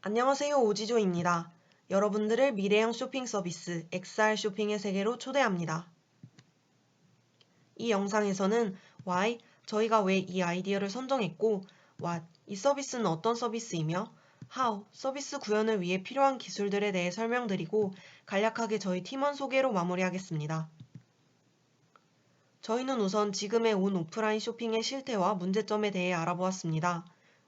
안녕하세요. 오지조입니다. 여러분들을 미래형 쇼핑 서비스 XR 쇼핑의 세계로 초대합니다. 이 영상에서는 Why, 저희가 왜 이 아이디어를 선정했고, What, 이 서비스는 어떤 서비스이며, How, 서비스 구현을 위해 필요한 기술들에 대해 설명드리고 간략하게 저희 팀원 소개로 마무리하겠습니다. 저희는 우선 지금의 온 오프라인 쇼핑의 실태와 문제점에 대해 알아보았습니다.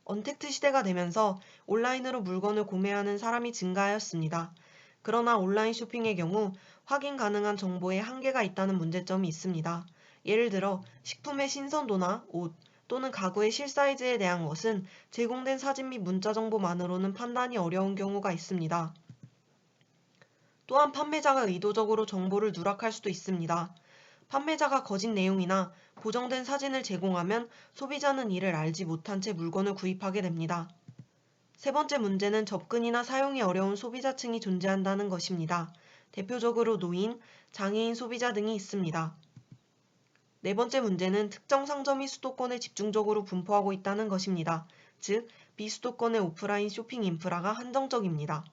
언택트 시대가 되면서 온라인으로 물건을 구매하는 사람이 증가하였습니다. 그러나 온라인 쇼핑의 경우 확인 가능한 정보에 한계가 있다는 문제점이 있습니다. 예를 들어 식품의 신선도나 옷 또는 가구의 실사이즈에 대한 것은 제공된 사진 및 문자 정보만으로는 판단이 어려운 경우가 있습니다. 또한 판매자가 의도적으로 정보를 누락할 수도 있습니다. 판매자가 거짓 내용이나 보정된 사진을 제공하면 소비자는 이를 알지 못한 채 물건을 구입하게 됩니다. 세 번째 문제는 접근이나 사용이 어려운 소비자층이 존재한다는 것입니다. 대표적으로 노인, 장애인 소비자 등이 있습니다. 네 번째 문제는 특정 상점이 수도권에 집중적으로 분포하고 있다는 것입니다. 즉, 비수도권의 오프라인 쇼핑 인프라가 한정적입니다.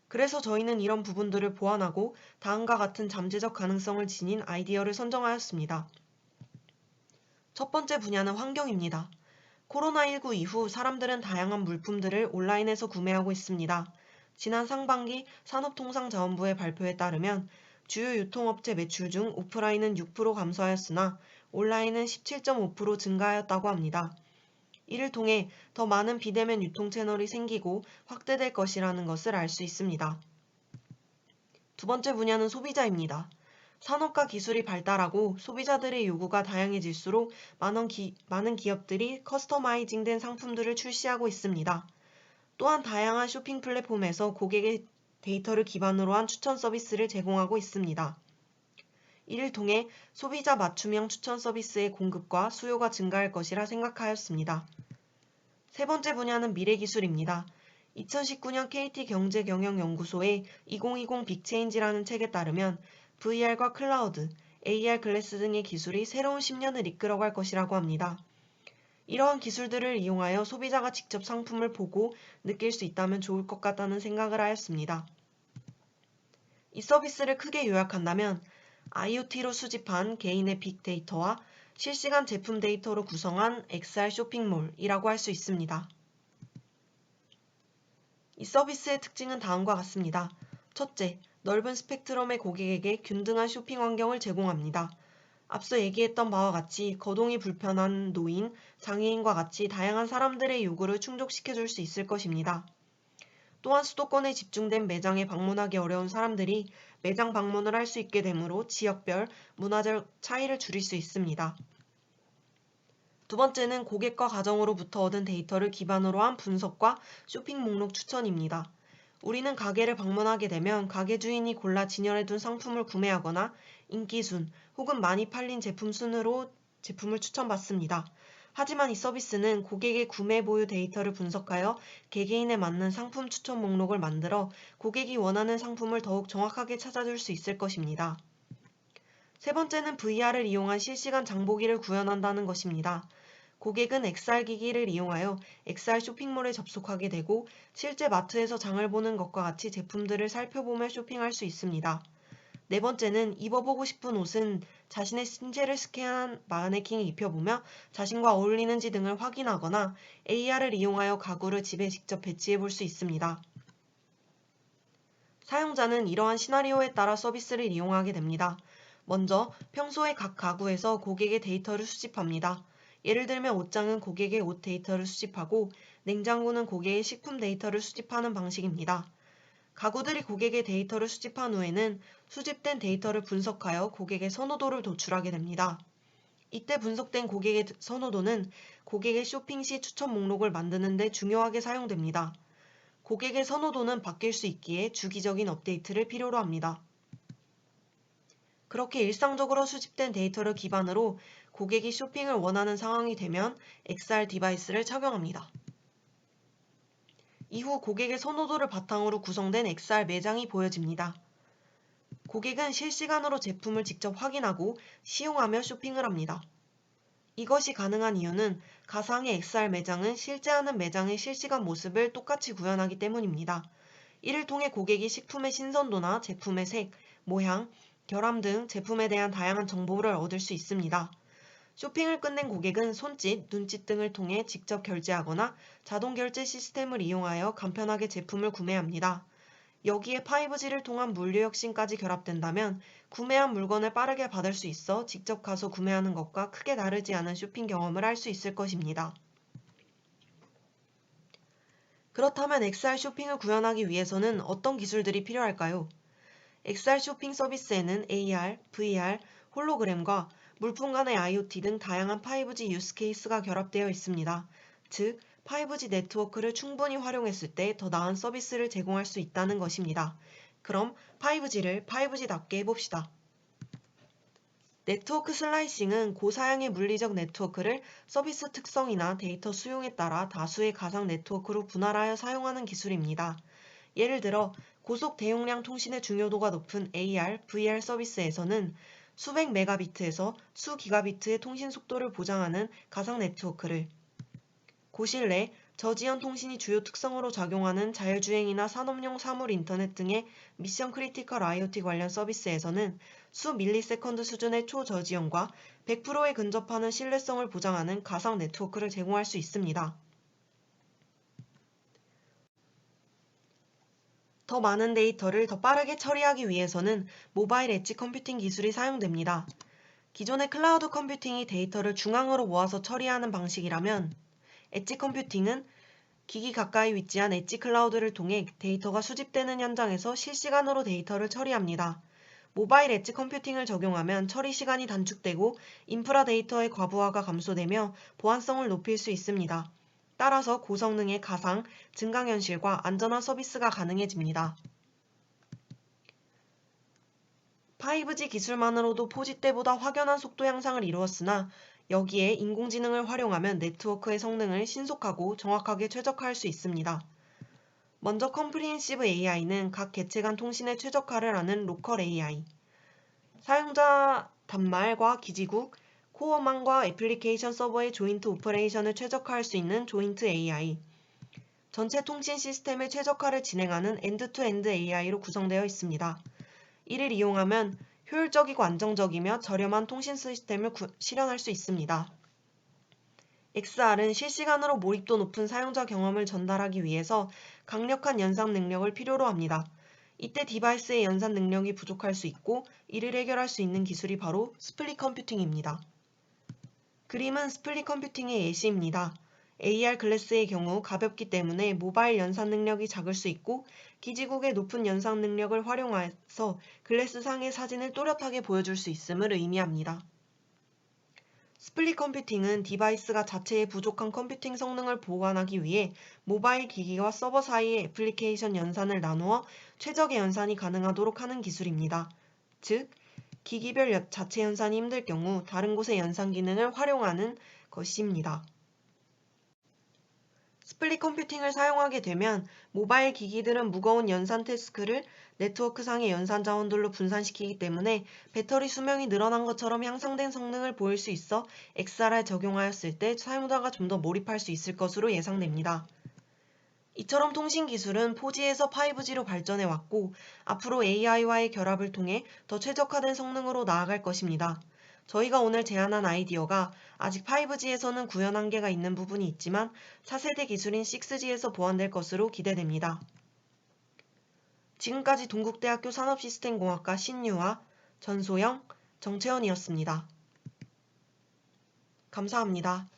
그래서 저희는 이런 부분들을 보완하고 다음과 같은 잠재적 가능성을 지닌 아이디어를 선정하였습니다. 첫 번째 분야는 환경입니다. 코로나19 이후 사람들은 다양한 물품들을 온라인에서 구매하고 있습니다. 지난 상반기 산업통상자원부의 발표에 따르면 주요 유통업체 매출 중 오프라인은 6% 감소하였으나 온라인은 17.5% 증가하였다고 합니다. 이를 통해 더 많은 비대면 유통 채널이 생기고 확대될 것이라는 것을 알 수 있습니다. 두 번째 분야는 소비자입니다. 산업과 기술이 발달하고 소비자들의 요구가 다양해질수록 많은 기업들이 커스터마이징된 상품들을 출시하고 있습니다. 또한 다양한 쇼핑 플랫폼에서 고객의 데이터를 기반으로 한 추천 서비스를 제공하고 있습니다. 이를 통해 소비자 맞춤형 추천 서비스의 공급과 수요가 증가할 것이라 생각하였습니다. 세 번째 분야는 미래기술입니다. 2019년 KT경제경영연구소의 2020 빅체인지라는 책에 따르면 VR과 클라우드, AR 글래스 등의 기술이 새로운 10년을 이끌어갈 것이라고 합니다. 이러한 기술들을 이용하여 소비자가 직접 상품을 보고 느낄 수 있다면 좋을 것 같다는 생각을 하였습니다. 이 서비스를 크게 요약한다면 IoT로 수집한 개인의 빅데이터와 실시간 제품 데이터로 구성한 XR 쇼핑몰이라고 할 수 있습니다. 이 서비스의 특징은 다음과 같습니다. 첫째, 넓은 스펙트럼의 고객에게 균등한 쇼핑 환경을 제공합니다. 앞서 얘기했던 바와 같이 거동이 불편한 노인, 장애인과 같이 다양한 사람들의 요구를 충족시켜줄 수 있을 것입니다. 또한 수도권에 집중된 매장에 방문하기 어려운 사람들이 매장 방문을 할 수 있게 되므로 지역별, 문화적 차이를 줄일 수 있습니다. 두 번째는 고객과 가정으로부터 얻은 데이터를 기반으로 한 분석과 쇼핑 목록 추천입니다. 우리는 가게를 방문하게 되면 가게 주인이 골라 진열해둔 상품을 구매하거나 인기순 혹은 많이 팔린 제품 순으로 제품을 추천받습니다. 하지만 이 서비스는 고객의 구매 보유 데이터를 분석하여 개개인에 맞는 상품 추천 목록을 만들어 고객이 원하는 상품을 더욱 정확하게 찾아줄 수 있을 것입니다. 세 번째는 VR을 이용한 실시간 장보기를 구현한다는 것입니다. 고객은 XR 기기를 이용하여 XR 쇼핑몰에 접속하게 되고 실제 마트에서 장을 보는 것과 같이 제품들을 살펴보며 쇼핑할 수 있습니다. 네 번째는 입어보고 싶은 옷은 자신의 신체를 스캔한 마네킹에 입혀보며 자신과 어울리는지 등을 확인하거나 AR을 이용하여 가구를 집에 직접 배치해 볼 수 있습니다. 사용자는 이러한 시나리오에 따라 서비스를 이용하게 됩니다. 먼저 평소에 각 가구에서 고객의 데이터를 수집합니다. 예를 들면 옷장은 고객의 옷 데이터를 수집하고 냉장고는 고객의 식품 데이터를 수집하는 방식입니다. 가구들이 고객의 데이터를 수집한 후에는 수집된 데이터를 분석하여 고객의 선호도를 도출하게 됩니다. 이때 분석된 고객의 선호도는 고객의 쇼핑 시 추천 목록을 만드는 데 중요하게 사용됩니다. 고객의 선호도는 바뀔 수 있기에 주기적인 업데이트를 필요로 합니다. 그렇게 일상적으로 수집된 데이터를 기반으로 고객이 쇼핑을 원하는 상황이 되면 XR 디바이스를 착용합니다. 이후 고객의 선호도를 바탕으로 구성된 XR 매장이 보여집니다. 고객은 실시간으로 제품을 직접 확인하고 시용하며 쇼핑을 합니다. 이것이 가능한 이유는 가상의 XR 매장은 실제 하는 매장의 실시간 모습을 똑같이 구현하기 때문입니다. 이를 통해 고객이 식품의 신선도나 제품의 색, 모양, 결함 등 제품에 대한 다양한 정보를 얻을 수 있습니다. 쇼핑을 끝낸 고객은 손짓, 눈짓 등을 통해 직접 결제하거나 자동 결제 시스템을 이용하여 간편하게 제품을 구매합니다. 여기에 5G를 통한 물류 혁신까지 결합된다면 구매한 물건을 빠르게 받을 수 있어 직접 가서 구매하는 것과 크게 다르지 않은 쇼핑 경험을 할 수 있을 것입니다. 그렇다면 XR 쇼핑을 구현하기 위해서는 어떤 기술들이 필요할까요? XR 쇼핑 서비스에는 AR, VR, 홀로그램과 물품 간의 IoT 등 다양한 5G 유스 케이스가 결합되어 있습니다. 즉, 5G 네트워크를 충분히 활용했을 때 더 나은 서비스를 제공할 수 있다는 것입니다. 그럼 5G를 5G답게 해봅시다. 네트워크 슬라이싱은 고사양의 물리적 네트워크를 서비스 특성이나 데이터 수용에 따라 다수의 가상 네트워크로 분할하여 사용하는 기술입니다. 예를 들어 고속 대용량 통신의 중요도가 높은 AR, VR 서비스에서는 수백 메가비트에서 수 기가비트의 통신 속도를 보장하는 가상 네트워크를, 고실내, 저지연 통신이 주요 특성으로 작용하는 자율주행이나 산업용 사물 인터넷 등의 미션 크리티컬 IoT 관련 서비스에서는 수 밀리세컨드 수준의 초저지연과 100%에 근접하는 신뢰성을 보장하는 가상 네트워크를 제공할 수 있습니다. 더 많은 데이터를 더 빠르게 처리하기 위해서는 모바일 엣지 컴퓨팅 기술이 사용됩니다. 기존의 클라우드 컴퓨팅이 데이터를 중앙으로 모아서 처리하는 방식이라면 엣지 컴퓨팅은 기기 가까이 위치한 엣지 클라우드를 통해 데이터가 수집되는 현장에서 실시간으로 데이터를 처리합니다. 모바일 엣지 컴퓨팅을 적용하면 처리 시간이 단축되고 인프라 데이터의 과부하가 감소되며 보안성을 높일 수 있습니다. 따라서 고성능의 가상, 증강현실과 안전한 서비스가 가능해집니다. 5G 기술만으로도 4G 때보다 확연한 속도 향상을 이루었으나 여기에 인공지능을 활용하면 네트워크의 성능을 신속하고 정확하게 최적화할 수 있습니다. 먼저 컴프리헨시브 AI는 각 개체 간 통신에 최적화를 하는 로컬 AI, 사용자 단말과 기지국, 코어망과 애플리케이션 서버의 조인트 오퍼레이션을 최적화할 수 있는 조인트 AI, 전체 통신 시스템의 최적화를 진행하는 엔드투엔드 AI로 구성되어 있습니다. 이를 이용하면 효율적이고 안정적이며 저렴한 통신 시스템을 실현할 수 있습니다. XR은 실시간으로 몰입도 높은 사용자 경험을 전달하기 위해서 강력한 연산 능력을 필요로 합니다. 이때 디바이스의 연산 능력이 부족할 수 있고 이를 해결할 수 있는 기술이 바로 스플릿 컴퓨팅입니다. 그림은 스플릿 컴퓨팅의 예시입니다. AR 글래스의 경우 가볍기 때문에 모바일 연산 능력이 작을 수 있고 기지국의 높은 연산 능력을 활용해서 글래스 상의 사진을 또렷하게 보여줄 수 있음을 의미합니다. 스플릿 컴퓨팅은 디바이스가 자체의 부족한 컴퓨팅 성능을 보완하기 위해 모바일 기기와 서버 사이의 애플리케이션 연산을 나누어 최적의 연산이 가능하도록 하는 기술입니다. 즉, 기기별 자체 연산이 힘들 경우 다른 곳의 연산 기능을 활용하는 것입니다. 스플릿 컴퓨팅을 사용하게 되면 모바일 기기들은 무거운 연산 태스크를 네트워크상의 연산 자원들로 분산시키기 때문에 배터리 수명이 늘어난 것처럼 향상된 성능을 보일 수 있어 XR에 적용하였을 때 사용자가 좀 더 몰입할 수 있을 것으로 예상됩니다. 이처럼 통신 기술은 4G에서 5G로 발전해 왔고 앞으로 AI와의 결합을 통해 더 최적화된 성능으로 나아갈 것입니다. 저희가 오늘 제안한 아이디어가 아직 5G에서는 구현 한계가 있는 부분이 있지만 4세대 기술인 6G에서 보완될 것으로 기대됩니다. 지금까지 동국대학교 산업시스템공학과 신유와 전소영, 정채원이었습니다. 감사합니다.